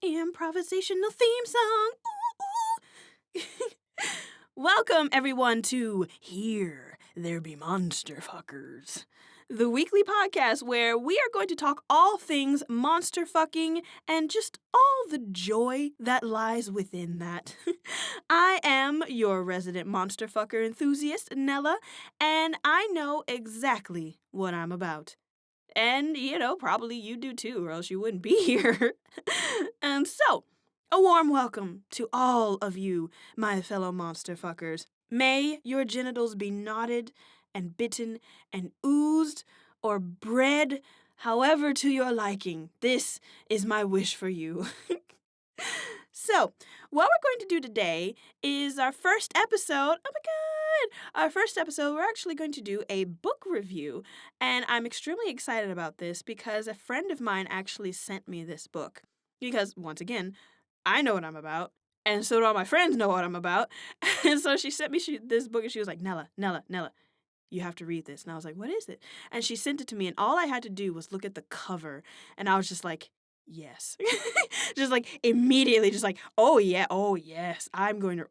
Improvisational theme song. Ooh, ooh. Welcome everyone to Here There Be Monster Fuckers, the weekly podcast where we are going to talk all things monster fucking and just all the joy that lies within that. I am your resident monster fucker enthusiast, Nella, and I know exactly what I'm about. And, probably you do too, or else you wouldn't be here. And so, a warm welcome to all of you, my fellow monster fuckers. May your genitals be knotted and bitten and oozed or bred, however to your liking. This is my wish for you. So, what we're going to do today is our first episode. Oh my god! Our first episode, we're actually going to do a book review. And I'm extremely excited about this because a friend of mine actually sent me this book. Because, once again, I know what I'm about. And so do all my friends know what I'm about. And so she sent me this book and she was like, Nella, you have to read this. And I was like, what is it? And she sent it to me and all I had to do was look at the cover. And I was just like, yes. Just like immediately just like, oh yeah, oh yes, I'm going to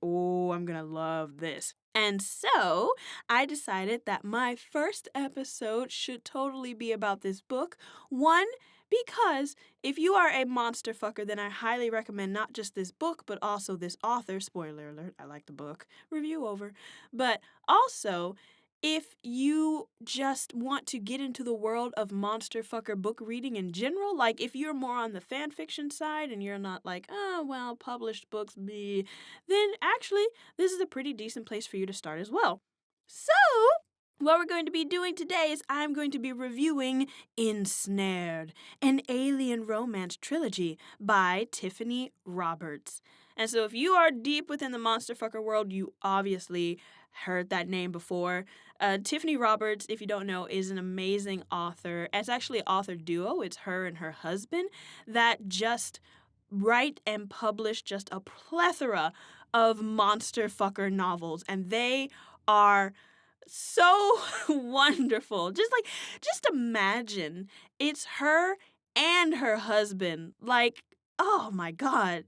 love this. And so I decided that my first episode should totally be about this book. One, because if you are a monster fucker, then I highly recommend not just this book, but also this author. Spoiler alert, I like the book. Review over. But also, if you just want to get into the world of monster fucker book reading in general, like if you're more on the fan fiction side and you're not like, oh, well, published books, bleh, then actually this is a pretty decent place for you to start as well. So, what we're going to be doing today is I'm going to be reviewing Ensnared, an alien romance trilogy by Tiffany Roberts. And so if you are deep within the monster fucker world, you obviously heard that name before. Tiffany Roberts, if you don't know, is an amazing author. It's actually an author duo. It's her and her husband that just write and publish just a plethora of monster fucker novels. And they are so wonderful. Just imagine it's her and her husband. Like, oh my God.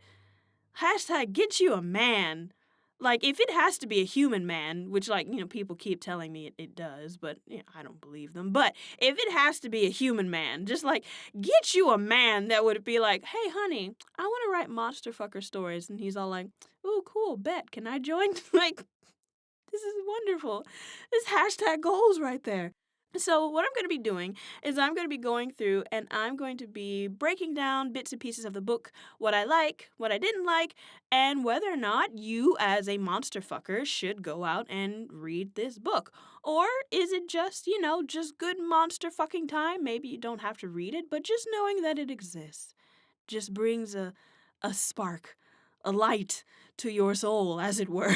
Hashtag get you a man. Like, if it has to be a human man, which, people keep telling me it does, but I don't believe them. But if it has to be a human man, just, get you a man that would be like, hey, honey, I want to write monster fucker stories. And he's all like, oh, cool, bet. Can I join? This is wonderful. This hashtag goals right there. So what I'm going to be doing is I'm going to be going through and I'm going to be breaking down bits and pieces of the book, what I like, what I didn't like, and whether or not you as a monster fucker should go out and read this book. Or is it just, just good monster fucking time? Maybe you don't have to read it, but just knowing that it exists just brings a spark, a light to your soul, as it were.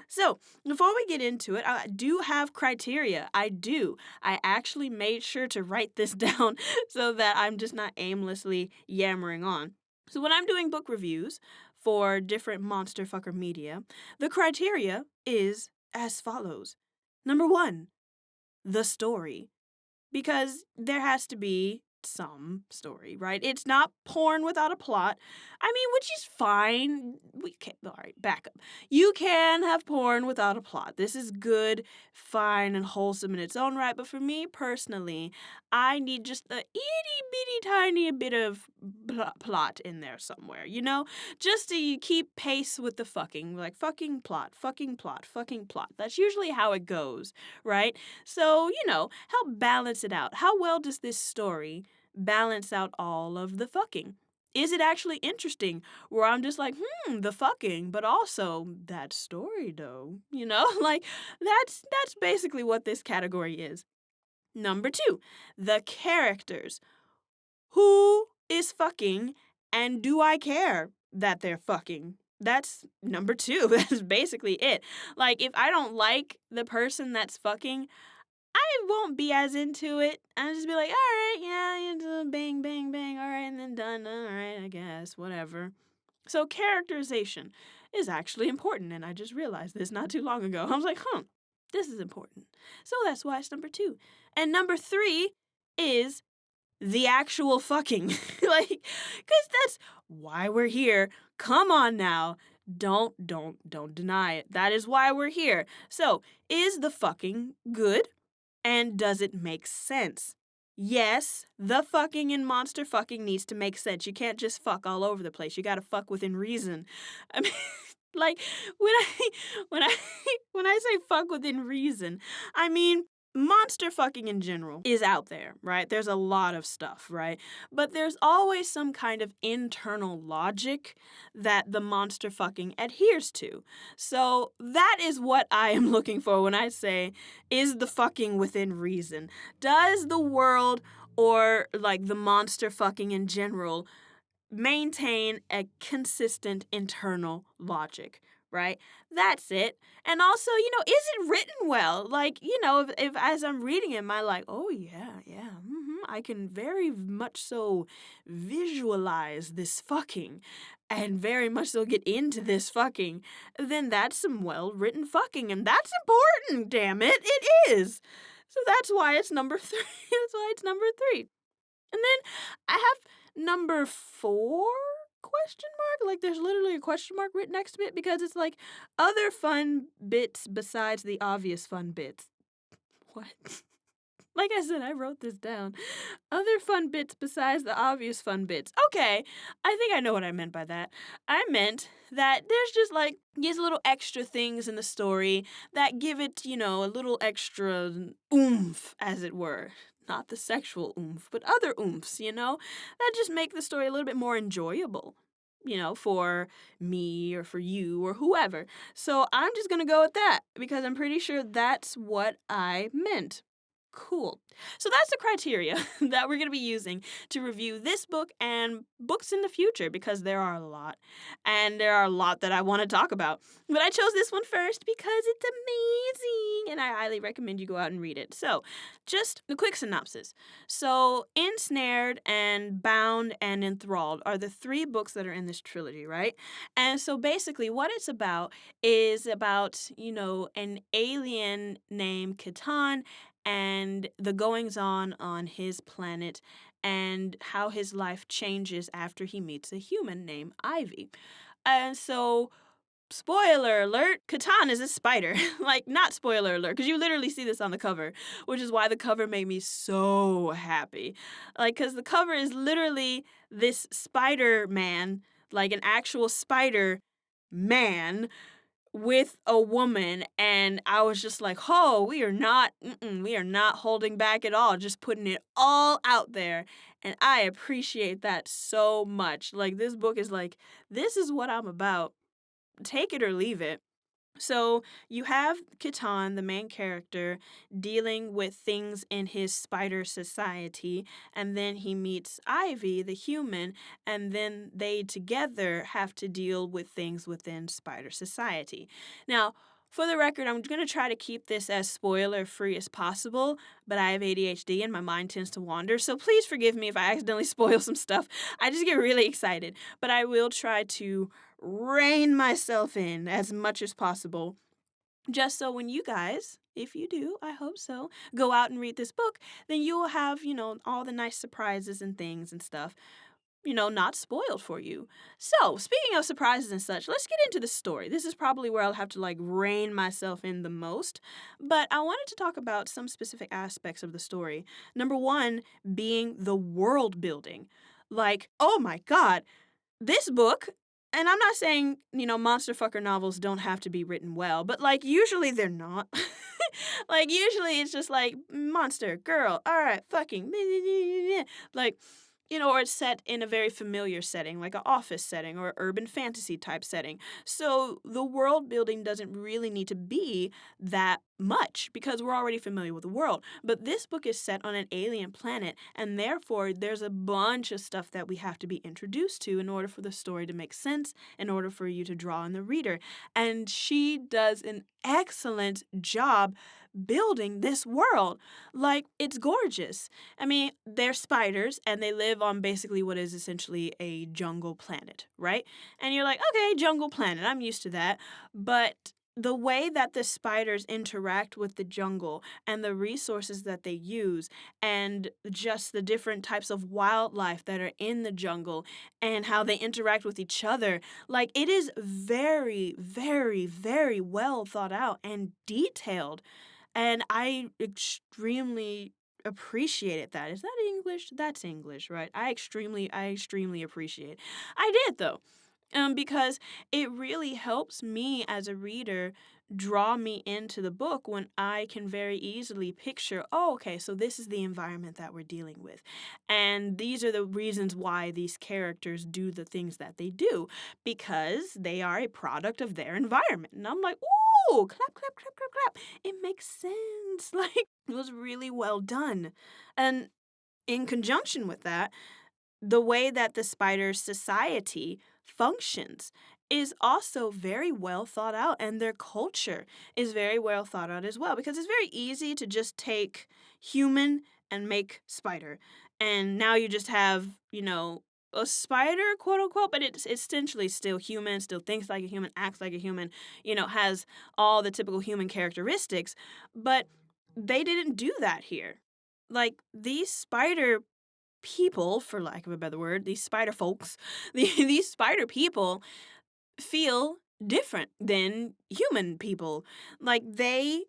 So, before we get into it, I do have criteria. I do. I actually made sure to write this down so that I'm just not aimlessly yammering on. So, when I'm doing book reviews for different monster fucker media, the criteria is as follows. Number 1, the story. Because there has to be some story, right? It's not porn without a plot. I mean, which is fine. All right, back up. You can have porn without a plot. This is good, fine, and wholesome in its own right. But for me personally, I need just a itty bitty tiny bit of plot in there somewhere, just to keep pace with the fucking, like fucking plot, fucking plot, fucking plot. That's usually how it goes, right? So, help balance it out. How well does this story balance out all of the fucking? Is it actually interesting where I'm just like, the fucking, but also that story though, like that's basically what this category is. Number 2, the characters. Who is fucking and do I care that they're fucking? That's number 2. That's basically it. Like, if I don't like the person that's fucking, I won't be as into it. I'll just be like, all right, yeah, bang, bang, bang, all right, and then done, all right, I guess, whatever. So characterization is actually important, and I just realized this not too long ago. I was like, this is important. So that's why it's number 2. And number 3 is the actual fucking. Like, because that's why we're here. Come on now. Don't deny it. That is why we're here. So, is the fucking good? And does it make sense? Yes, the fucking in monster fucking needs to make sense. You can't just fuck all over the place. You gotta fuck within reason. I mean, like when I when I when I say fuck within reason, I mean monster fucking in general is out there, right? There's a lot of stuff, right? But there's always some kind of internal logic that the monster fucking adheres to. So that is what I am looking for when I say, is the fucking within reason? Does the world or like the monster fucking in general maintain a consistent internal logic, right? That's it. And also, is it written well? Like, if as I'm reading it, am I like, oh yeah, I can very much so visualize this fucking and very much so get into this fucking, then that's some well written fucking. And that's important, damn it. It is. So that's why it's number three. That's why it's number three. And then I have number 4 question mark. Like there's literally a question mark written next to it because it's like other fun bits besides the obvious fun bits. What? Like I said, I wrote this down. Other fun bits besides the obvious fun bits. Okay, I think I know what I meant by that. I meant that there's just like these little extra things in the story that give it, a little extra oomph, as it were. Not the sexual oomph, but other oomphs, that just make the story a little bit more enjoyable, for me or for you or whoever. So I'm just going to go with that because I'm pretty sure that's what I meant. Cool. So that's the criteria that we're going to be using to review this book and books in the future because there are a lot. And there are a lot that I want to talk about. But I chose this one first because it's amazing and I highly recommend you go out and read it. So, just a quick synopsis. So, Ensnared and Bound and Enthralled are the 3 books that are in this trilogy, right? And so basically what it's about is about, an alien named Catan and the goings on his planet and how his life changes after he meets a human named Ivy. And so, spoiler alert, Catan is a spider. Like, not spoiler alert, because you literally see this on the cover, which is why the cover made me so happy. Like, because the cover is literally this Spider Man, like an actual Spider Man with a woman, and I was just like, oh, we are not holding back at all, just putting it all out there, and I appreciate that so much. Like, this book is like, this is what I'm about, take it or leave it. So you have Catan, the main character, dealing with things in his spider society, and then he meets Ivy, the human, and then they together have to deal with things within spider society. Now, for the record, I'm going to try to keep this as spoiler free as possible, but I have ADHD and my mind tends to wander, so please forgive me if I accidentally spoil some stuff. I just get really excited, but I will try to rein myself in as much as possible. Just so when you guys, if you do, I hope so, go out and read this book, then you will have, all the nice surprises and things and stuff, not spoiled for you. So, speaking of surprises and such, let's get into the story. This is probably where I'll have to rein myself in the most, but I wanted to talk about some specific aspects of the story. Number 1 being the world building. Like, oh my god, this book, and I'm not saying, monster fucker novels don't have to be written well, but usually they're not. Usually it's just like monster, girl, all right, fucking, like, or it's set in a very familiar setting, like an office setting or urban fantasy type setting. So the world building doesn't really need to be that much because we're already familiar with the world. But this book is set on an alien planet, and therefore there's a bunch of stuff that we have to be introduced to in order for the story to make sense, in order for you to draw in the reader. And she does an excellent job building this world. Like, it's gorgeous. I mean, they're spiders and they live on basically what is essentially a jungle planet, right? And you're like, okay, jungle planet, I'm used to that. But the way that the spiders interact with the jungle and the resources that they use and just the different types of wildlife that are in the jungle and how they interact with each other, like it is very, very, very well thought out and detailed, and I extremely appreciated that. Is that English? That's English, right? I extremely appreciate. I did though, because it really helps me as a reader draw me into the book when I can very easily picture, oh, okay, so this is the environment that we're dealing with. And these are the reasons why these characters do the things that they do, because they are a product of their environment. And I'm like, ooh, clap, clap, clap, clap, clap. It makes sense. Like, it was really well done. And in conjunction with that, the way that the spider society functions is also very well thought out, and their culture is very well thought out as well, because it's very easy to just take human and make spider, and now you just have, a spider, quote unquote, but it's essentially still human, still thinks like a human, acts like a human, has all the typical human characteristics, but they didn't do that here. Like, these spider people, for lack of a better word, these spider folks, these spider people feel different than human people. Like, they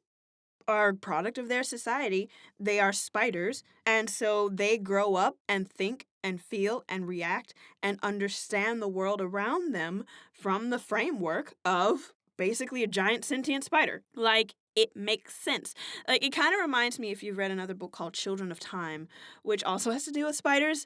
are a product of their society. They are spiders. And so they grow up and think and feel and react and understand the world around them from the framework of basically a giant sentient spider. Like, it makes sense. Like, it kind of reminds me, if you've read another book called Children of Time, which also has to do with spiders.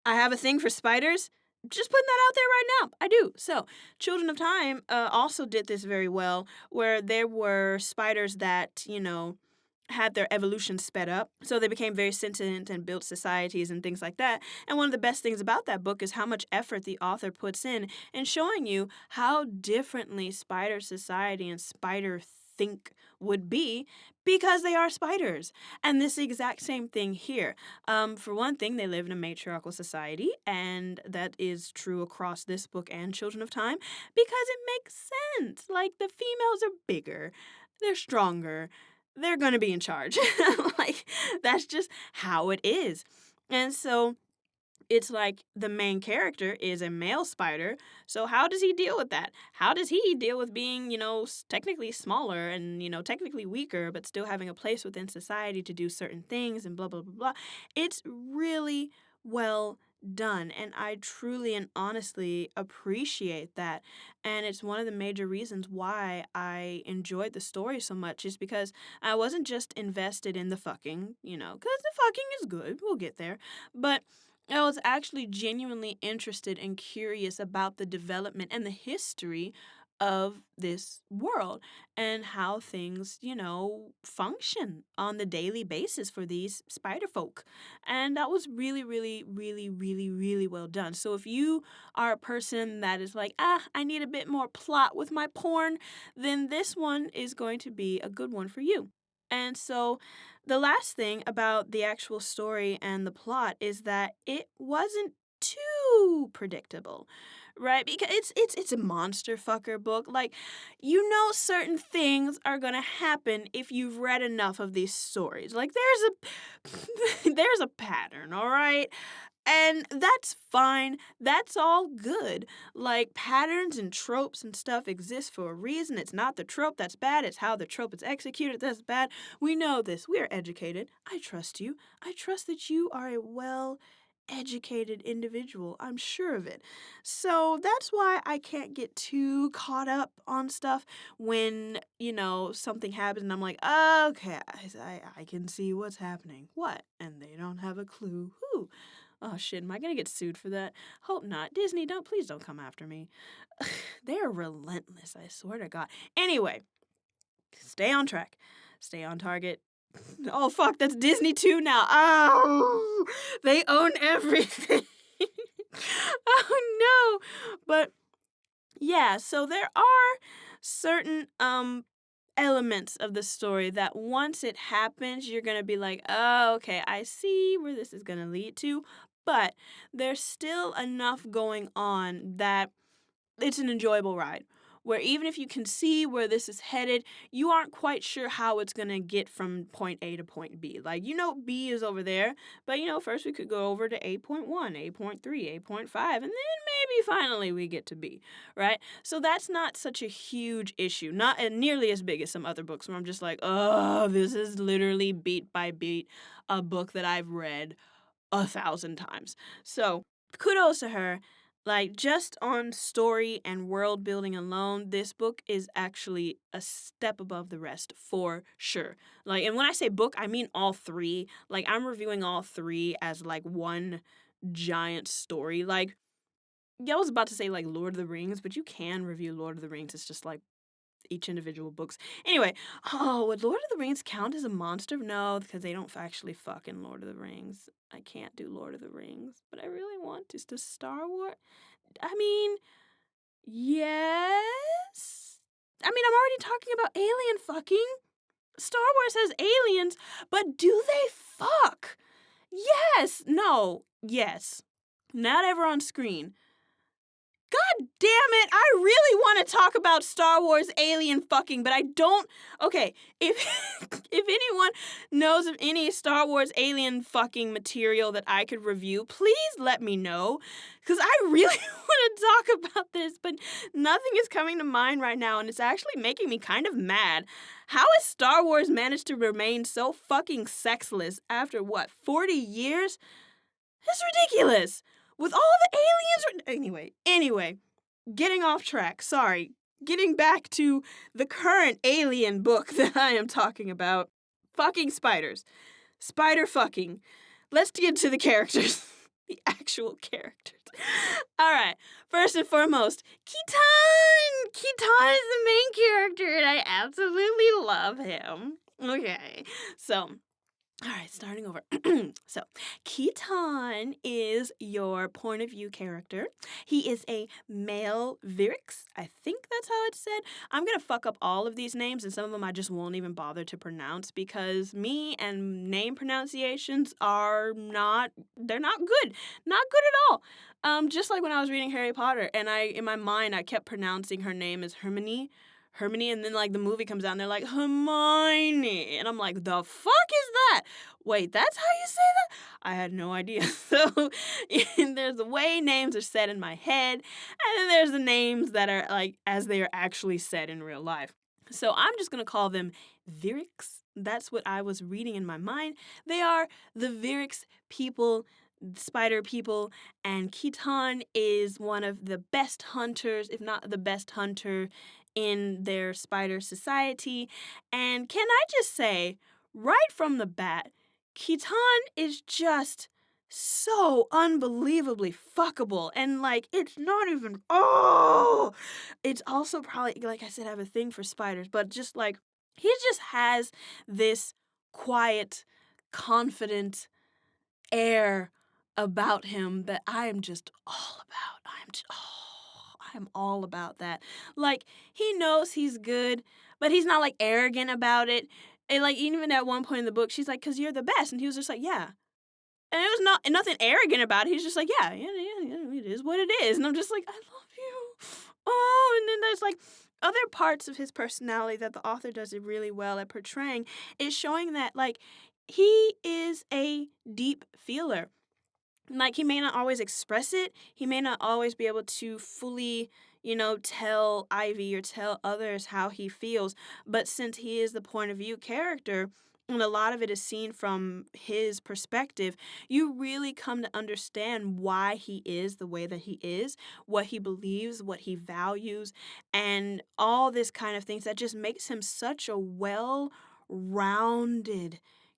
I have a thing for spiders. Just putting that out there right now. I do. So, Children of Time also did this very well, where there were spiders that, had their evolution sped up. So they became very sentient and built societies and things like that. And one of the best things about that book is how much effort the author puts in showing you how differently spider society and spider think would be because they are spiders. And this exact same thing here. For one thing, they live in a matriarchal society, and that is true across this book and Children of Time because it makes sense. Like, the females are bigger, they're stronger, they're going to be in charge. Like, that's just how it is. And so it's like the main character is a male spider. So how does he deal with that? How does he deal with being, technically smaller and, technically weaker, but still having a place within society to do certain things and blah, blah, blah, blah. It's really well done. And I truly and honestly appreciate that. And it's one of the major reasons why I enjoyed the story so much, is because I wasn't just invested in the fucking, because the fucking is good. We'll get there. But I was actually genuinely interested and curious about the development and the history of this world and how things, function on the daily basis for these spider folk. And that was really, really, really, really, really well done. So if you are a person that is like, I need a bit more plot with my porn, then this one is going to be a good one for you. And so the last thing about the actual story and the plot is that it wasn't too predictable, right? Because it's a monster fucker book. Like, certain things are going to happen if you've read enough of these stories. Like, there's a pattern, all right? And that's fine. That's all good. Like, patterns and tropes and stuff exist for a reason. It's not the trope that's bad, it's how the trope is executed that's bad. We know this. We are educated. I trust you. I trust that you are a well educated individual. I'm sure of it. So that's why I can't get too caught up on stuff when, something happens and I'm like, okay, I can see what's happening. What? And they don't have a clue. Who? Oh shit, am I gonna get sued for that? Hope not. Disney, please don't come after me. They're relentless, I swear to God. Anyway, stay on track. Stay on target. Oh fuck, that's Disney too now. Oh, they own everything. Oh no. But yeah, so there are certain elements of the story that once it happens, you're going to be like, oh, okay, I see where this is going to lead to. But there's still enough going on that it's an enjoyable ride. where even if you can see where this is headed, you aren't quite sure how it's going to get from point A to point B. Like, B is over there, but first we could go over to 8.1, 8.3, 8.5, and then maybe finally we get to B, right? So that's not such a huge issue, not nearly as big as some other books where I'm just like, oh, this is literally beat by beat a book that I've read 1,000 times. So kudos to her. Like, just on story and world building alone, this book is actually a step above the rest for sure. Like, and when I say book, I mean all three. Like, I'm reviewing all three as like one giant story. Like, yeah, I was about to say like Lord of the Rings, but you can review Lord of the Rings. It's just like each individual books. Anyway, would Lord of the Rings count as a monster? No, because they don't actually fuck in Lord of the Rings. I can't do Lord of the Rings, but I really want to. Does Star Wars? I mean, yes. I mean, I'm already talking about alien fucking. Star Wars has aliens, but do they fuck? Yes. No. Yes. Not ever on screen. God damn it, I really want to talk about Star Wars alien fucking, but I don't. Okay, if if anyone knows of any Star Wars alien fucking material that I could review, please let me know, because I really want to talk about this, but nothing is coming to mind right now, and it's actually making me kind of mad. How has Star Wars managed to remain so fucking sexless after, 40 years? It's ridiculous. With all the aliens. Anyway, getting off track. Sorry. Getting back to the current alien book that I am talking about. Fucking spiders. Spider fucking. Let's get to the characters. The actual characters. All right. First and foremost, Keaton. Keaton is the main character, and I absolutely love him. Okay. So, all right, starting over. So, Keaton is your point of view character. He is a male Vyrix. I think that's how it's said. I'm going to fuck up all of these names, and some of them I just won't even bother to pronounce because me and name pronunciations are they're not good. Not good at all. Just like when I was reading Harry Potter, and in my mind, I kept pronouncing her name as Hermione, and then like the movie comes out and they're like Hermione, and I'm like, the fuck is that? Wait, that's how you say that? I had no idea. So there's the way names are said in my head, and then there's the names that are like as they are actually said in real life. So I'm just gonna call them Vyrix. That's what I was reading in my mind. They are the Vyrix people, spider people, and Keaton is one of the best hunters, if not the best hunter in their spider society. And can I just say, right from the bat, Keaton is just so unbelievably fuckable. And like, it's not even, it's also probably, like I said, I have a thing for spiders, but just like, he just has this quiet, confident air about him that I am just all about. I'm all about that. Like, he knows he's good, but he's not like arrogant about it. And like, even at one point in the book, she's like, "'Cause you're the best," and he was just like, "Yeah." And it was nothing arrogant about it. He's just like, yeah, it is what it is. And I'm just like, I love you. Oh, and then there's like other parts of his personality that the author does it really well at portraying, is showing that like he is a deep feeler. Like, he may not always express it. He may not always be able to fully, tell Ivy or tell others how he feels. But since he is the point of view character, and a lot of it is seen from his perspective, you really come to understand why he is the way that he is, what he believes, what he values, and all this kind of things that just makes him such a well-rounded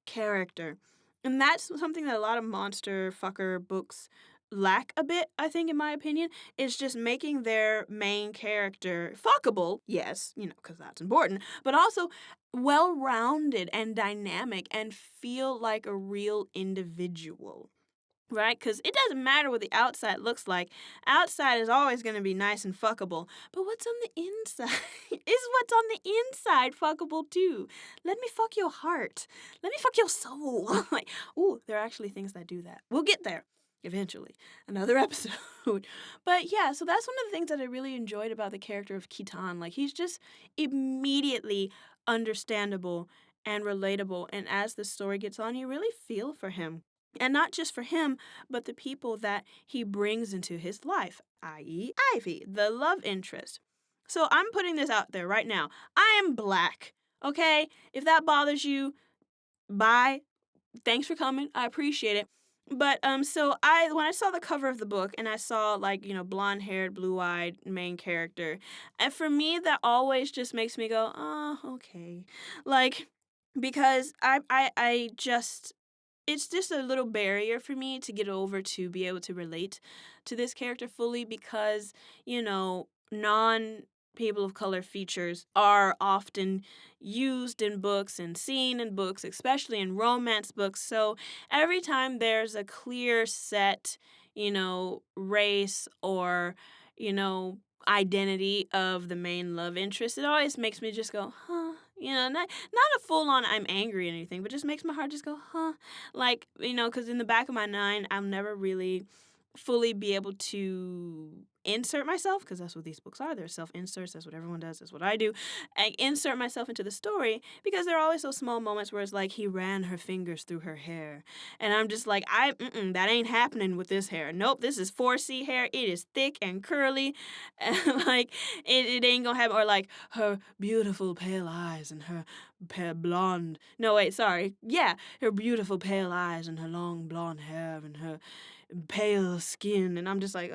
character. And that's something that a lot of monster fucker books lack a bit, I think, in my opinion, is just making their main character fuckable, yes, because that's important, but also well-rounded and dynamic and feel like a real individual. Right? Because it doesn't matter what the outside looks like. Outside is always going to be nice and fuckable. But what's on the inside is what's on the inside fuckable too. Let me fuck your heart. Let me fuck your soul. Like, ooh, there are actually things that do that. We'll get there. eventually, another episode. But yeah, so that's one of the things that I really enjoyed about the character of Kitan. Like, he's just immediately understandable and relatable. And as the story gets on, you really feel for him. And not just for him, but the people that he brings into his life, i.e., Ivy, the love interest. So I'm putting this out there right now. I am black, okay? If that bothers you, bye. Thanks for coming. I appreciate it. But so I when I saw the cover of the book and I saw, like, blonde-haired, blue-eyed main character, and for me that always just makes me go, "Oh, okay." Like, because I just it's just a little barrier for me to get over to be able to relate to this character fully because, non people of color features are often used in books and seen in books, especially in romance books. So every time there's a clear set, race or, you know, identity of the main love interest, it always makes me just go, huh. Not a full on I'm angry or anything, but just makes my heart just go, huh. Like, because in the back of my mind, I'll never really fully be able to insert myself, because that's what these books are. They're self inserts. That's what everyone does. That's what I do. I insert myself into the story because there are always those small moments where it's like he ran her fingers through her hair. And I'm just like, that ain't happening with this hair. Nope, this is 4C hair. It is thick and curly. And like, it ain't gonna happen. Or like her beautiful pale eyes and her pale blonde. No, wait, sorry. Yeah, her beautiful pale eyes and her long blonde hair and her pale skin. And I'm just like,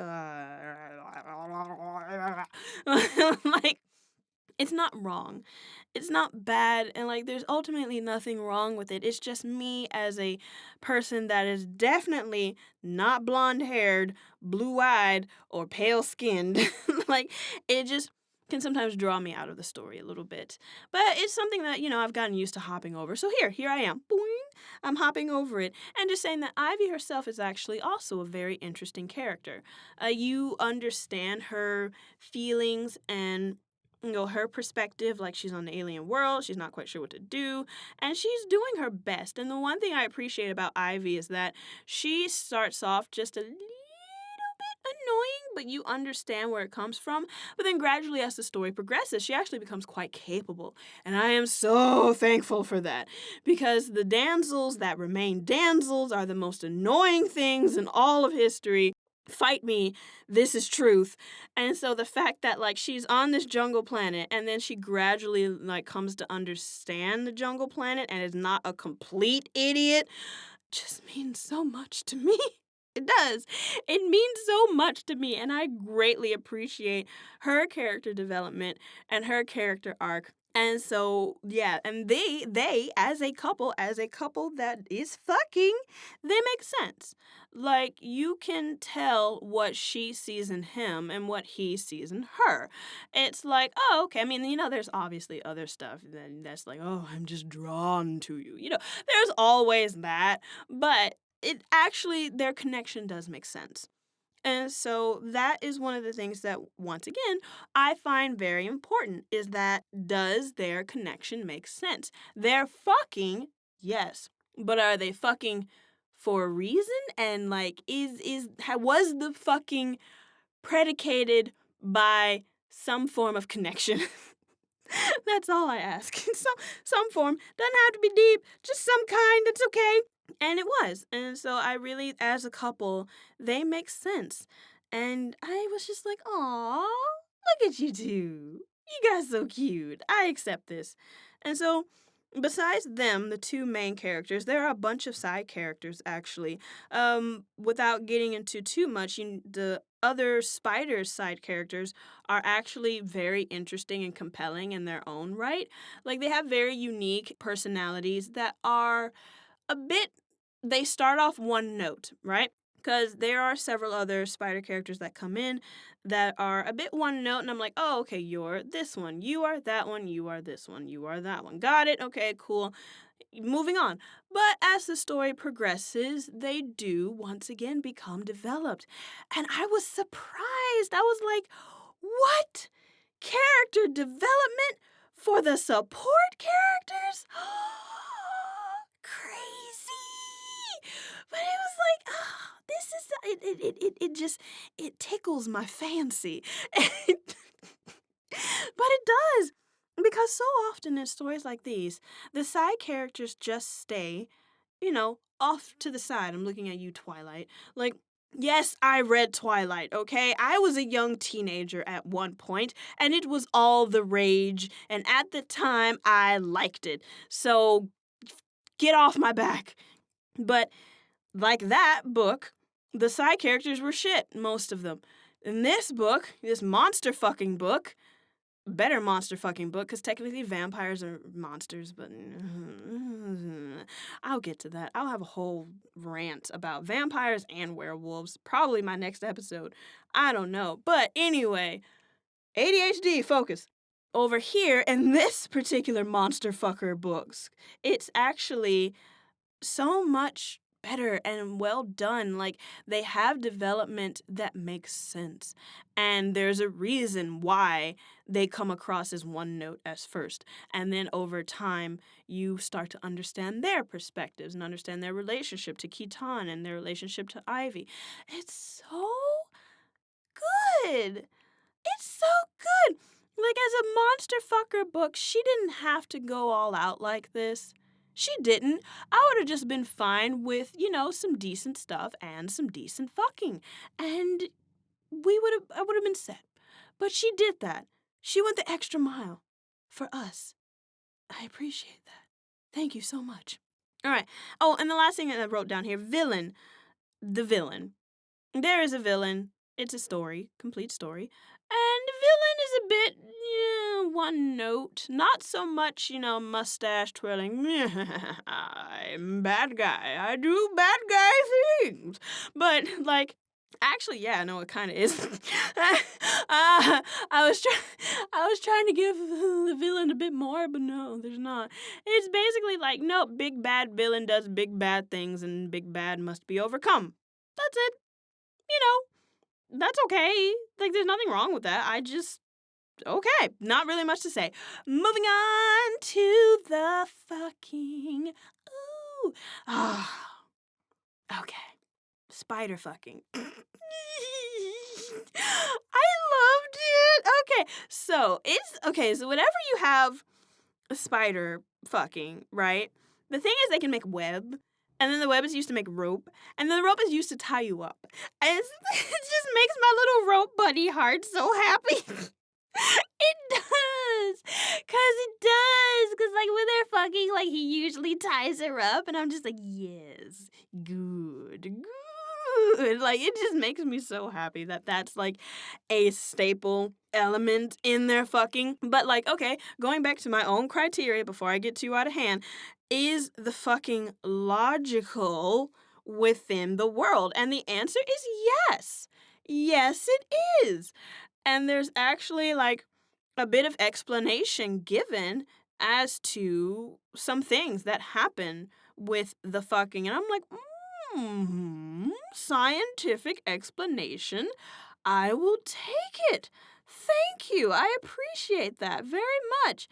like, it's not wrong. It's not bad. And like, there's ultimately nothing wrong with it. It's just me as a person that is definitely not blonde haired, blue eyed, or pale skinned. Like, it just can sometimes draw me out of the story a little bit. But it's something that, I've gotten used to hopping over. So here I am. Boing. I'm hopping over it. And just saying that Ivy herself is actually also a very interesting character. You understand her feelings and her perspective, like she's on the alien world, she's not quite sure what to do, and she's doing her best. And the one thing I appreciate about Ivy is that she starts off just a little bit annoying, but you understand where it comes from. But then gradually, as the story progresses, she actually becomes quite capable. And I am so thankful for that, because the damsels that remain damsels are the most annoying things in all of history. Fight me, this is truth. And so the fact that, like, she's on this jungle planet and then she gradually, like, comes to understand the jungle planet and is not a complete idiot just means so much to me. It does. It means so much to me, and I greatly appreciate her character development and her character arc. And so, yeah, and they as a couple that is fucking, they make sense. Like, you can tell what she sees in him and what he sees in her. It's like, oh, okay. I mean, there's obviously other stuff that's like, oh, I'm just drawn to you. There's always that, but it actually, their connection does make sense. And so that is one of the things that, once again, I find very important, is that, does their connection make sense? They're fucking, yes, but are they fucking for a reason? And like, was the fucking predicated by some form of connection? That's all I ask. Some form. Doesn't have to be deep, just some kind. It's okay. And it was. And so I really, as a couple, they make sense. And I was just like, aw, look at you two. You guys so cute. I accept this. And so, besides them, the two main characters, there are a bunch of side characters, actually. Without getting into too much, the other spiders side characters are actually very interesting and compelling in their own right. Like, they have very unique personalities that are a bit, they start off one note, right? Because there are several other spider characters that come in that are a bit one note, and I'm like, oh, okay, you're this one, you are that one, you are this one, you are that one. Got it? Okay, cool. Moving on. But as the story progresses, they do once again become developed. And I was surprised. I was like, what? Character development for the support characters? Crazy. But it was like, this is it just it tickles my fancy. But it does. Because so often in stories like these, the side characters just stay, off to the side. I'm looking at you, Twilight. Like, yes, I read Twilight, okay? I was a young teenager at one point, and it was all the rage, and at the time, I liked it. So, get off my back. But, like that book, the side characters were shit, most of them. In this book, this monster fucking book, better monster fucking book, because technically vampires are monsters, but I'll get to that. I'll have a whole rant about vampires and werewolves, probably my next episode. I don't know. But anyway, ADHD, focus. Over here in this particular monster fucker books, it's actually so much better and well done. Like, they have development that makes sense. And there's a reason why they come across as one note as first. And then over time, you start to understand their perspectives and understand their relationship to Keaton and their relationship to Ivy. It's so good. It's so good. Like, as a monster fucker book, she didn't have to go all out like this. She didn't. I would have just been fine with, some decent stuff and some decent fucking. And I would have been set. But she did that. She went the extra mile for us. I appreciate that. Thank you so much. All right. Oh, and the last thing that I wrote down here, villain. The villain. There is a villain. It's a story, complete story. And the villain is a bit, one note. Not so much, mustache twirling. I'm bad guy. I do bad guy things. But, actually, yeah, no, it kind of is. I was trying to give the villain a bit more, but no, there's not. It's basically like, no, big bad villain does big bad things, and big bad must be overcome. That's it. That's okay. Like, there's nothing wrong with that. Okay, not really much to say. Moving on to the fucking, ooh. Okay. Spider fucking. I loved it. So whenever you have a spider fucking, right? The thing is, they can make web. And then the web is used to make rope. And then the rope is used to tie you up. And it just makes my little rope buddy heart so happy. It does. Because it does. Because, when they're fucking, he usually ties her up. And I'm just like, yes. Good. It just makes me so happy that that's, a staple element in their fucking. But, going back to my own criteria before I get too out of hand, is the fucking logical within the world? And the answer is yes. Yes, it is. And there's actually, a bit of explanation given as to some things that happen with the fucking. And I'm like, scientific explanation. I will take it. Thank you. I appreciate that very much.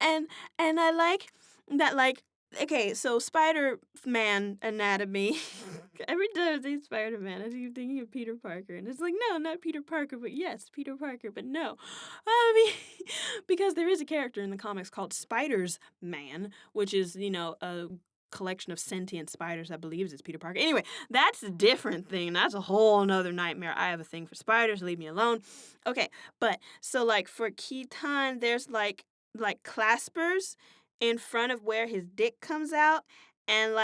And I like that, okay, so Spider-Man anatomy. Every time I say Spider-Man, I keep thinking of Peter Parker. And it's like, no, not Peter Parker, but yes, Peter Parker, but no. Because there is a character in the comics called Spiders-Man, which is, a collection of sentient spiders that believes it's Peter Parker. Anyway, that's a different thing. That's a whole nother nightmare. I have a thing for spiders. Leave me alone. Okay, but so for Keaton, there's claspers in front of where his dick comes out, and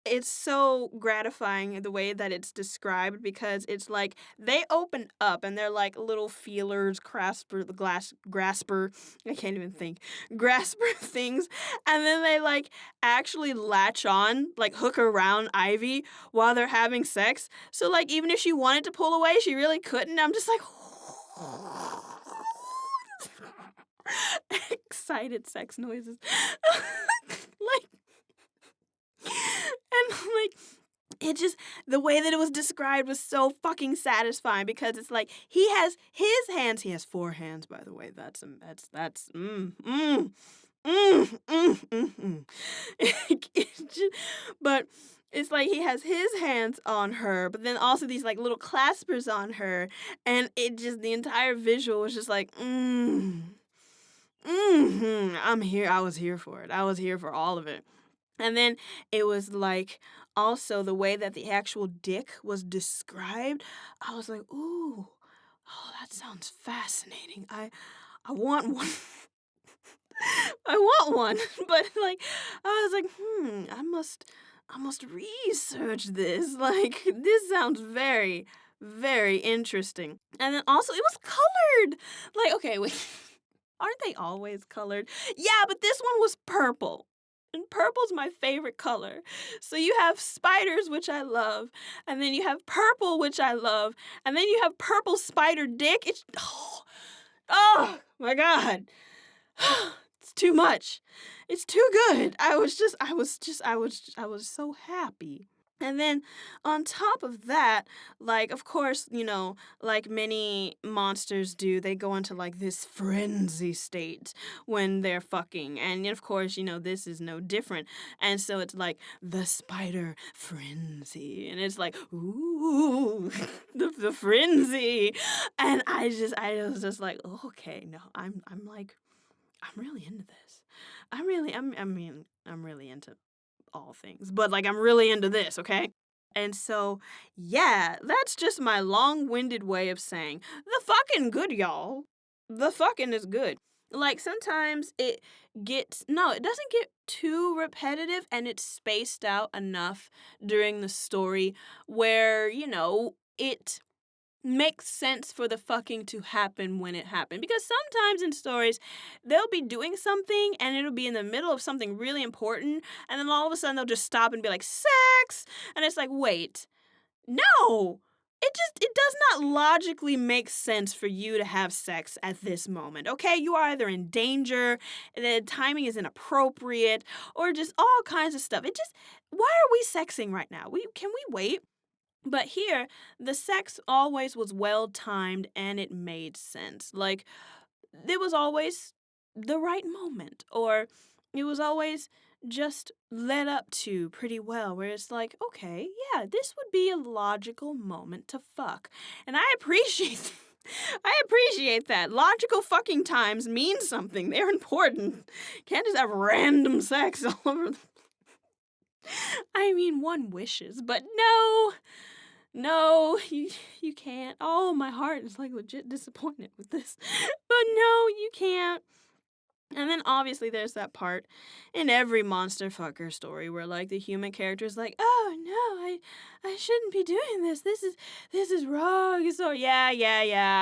it's so gratifying the way that it's described, because it's they open up and they're little feelers, grasper, I can't even think, grasper things, and then they actually latch on, hook around Ivy while they're having sex. So even if she wanted to pull away, she really couldn't. I'm just excited sex noises. And it just, the way that it was described was so fucking satisfying, because it's he has his hands, he has 4 hands, by the way. But it's like he has his hands on her, but then also these like little claspers on her, and it just the entire visual was just like, I'm here. I was here for it. I was here for all of it. And then it was like also the way that the actual dick was described. I was like, ooh, oh, that sounds fascinating. I want one. I want one. But like I was like, I must research this. Like this sounds very, very interesting. And then also it was colored. Like, okay, wait. Aren't they always colored? Yeah, but this one was purple. And purple's my favorite color. So you have spiders, which I love, and then you have purple, which I love, and then you have purple spider dick. It's oh my god. It's too much. It's too good. I was so happy. And then on top of that, like, of course, like many monsters do, they go into like this frenzy state when they're fucking. And of course, this is no different. And so it's like the spider frenzy. And it's like, ooh, the frenzy. And I was just like, okay, no, I'm really into this. I'm really into all things, but like I'm really into this, okay? And so, yeah, that's just my long-winded way of saying the fucking good, y'all. The fucking is good. Like sometimes it doesn't get too repetitive and it's spaced out enough during the story where, it makes sense for the fucking to happen when it happened. Because sometimes in stories, they'll be doing something and it'll be in the middle of something really important, and then all of a sudden they'll just stop and be like, sex! And it's like, wait, no! It does not logically make sense for you to have sex at this moment, okay? You are either in danger, the timing is inappropriate, or just all kinds of stuff. Why are we sexing right now? Can we wait? But here, the sex always was well timed and it made sense. Like, it was always the right moment, or it was always just led up to pretty well, where it's like, okay, yeah, this would be a logical moment to fuck. And I appreciate. I appreciate that. Logical fucking times mean something. They're important. Can't just have random sex all over. I mean, one wishes, but no. No, you can't. Oh, my heart is like legit disappointed with this. But no, you can't. And then obviously there's that part in every monster fucker story where like the human character is like, "Oh no, I shouldn't be doing this. This is wrong." So yeah,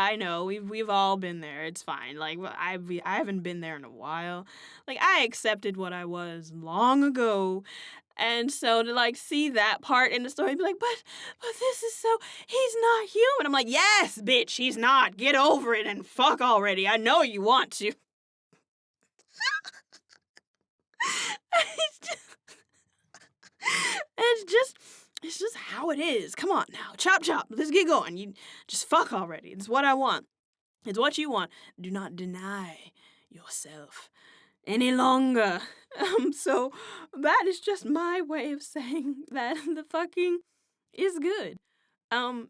I know. We've all been there. It's fine. Like I haven't been there in a while. Like I accepted what I was long ago. And so to like see that part in the story and be like, but this is so, he's not human. I'm like, yes, bitch, he's not. Get over it and fuck already. I know you want to. it's just, it's just how it is. Come on now, chop chop. Let's get going. You just fuck already. It's what I want. It's what you want. Do not deny yourself any longer. So that is just my way of saying that the fucking is good.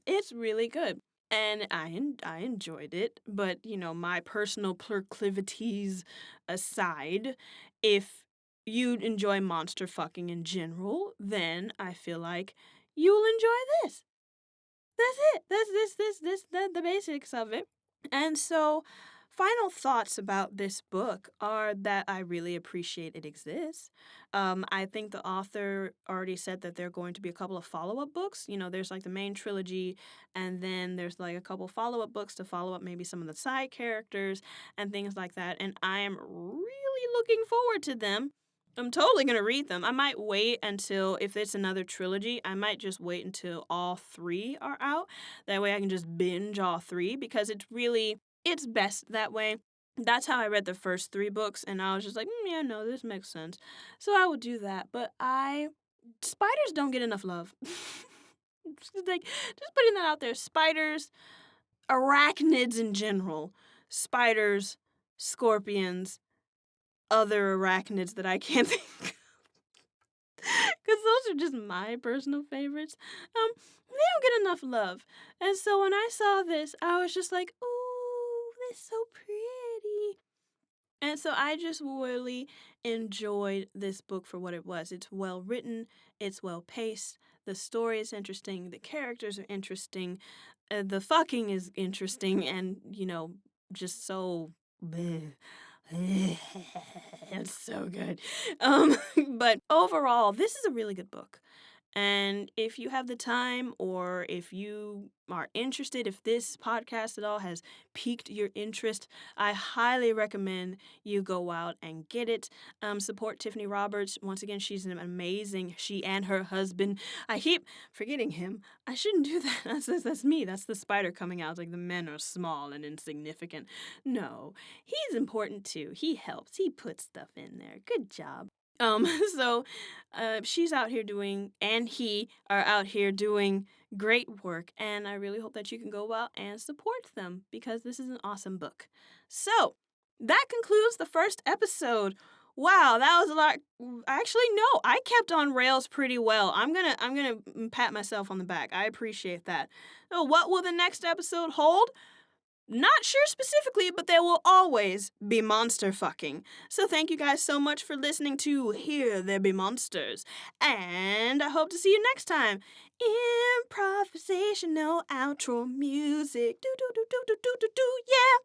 It's really good. And I enjoyed it, but my personal proclivities aside, if you enjoy monster fucking in general, then I feel like you'll enjoy this. That's it. The basics of it. And so, final thoughts about this book are that I really appreciate it exists. I think the author already said that there are going to be a couple of follow up books. There's like the main trilogy, and then there's like a couple follow up books to follow up maybe some of the side characters and things like that. And I am really looking forward to them. I'm totally going to read them. I might wait until, if it's another trilogy, I might just wait until all three are out. That way I can just binge all three because it's best that way. That's how I read the first three books, and I was just like, yeah, no, this makes sense. So I would do that. But spiders don't get enough love. Just putting that out there. Spiders, arachnids in general, spiders, scorpions, other arachnids that I can't think because those are just my personal favorites. They don't get enough love. And so when I saw this, I was just like, ooh, this is so pretty. And so I just really enjoyed this book for what it was. It's well written, it's well paced, the story is interesting, the characters are interesting, the fucking is interesting, and, just so. Bleh. It's so good. But overall, this is a really good book. And if you have the time, or if you are interested, if this podcast at all has piqued your interest, I highly recommend you go out and get it. Support Tiffany Roberts. Once again, she's an amazing, she and her husband. I keep forgetting him. I shouldn't do that. That's me. That's the spider coming out. It's like the men are small and insignificant. No, he's important too. He helps. He puts stuff in there. Good job. So she's out here doing, and he are out here doing great work, and I really hope that you can go out and support them because this is an awesome book. So that concludes the first episode. Wow, that was a lot. Actually, no, I kept on rails pretty well. I'm gonna pat myself on the back. I appreciate that. So what will the next episode hold? Not sure specifically, but there will always be monster fucking. So thank you guys so much for listening to Here There Be Monsters. And I hope to see you next time. Improvisational outro music. Do do do do do do do do. Yeah.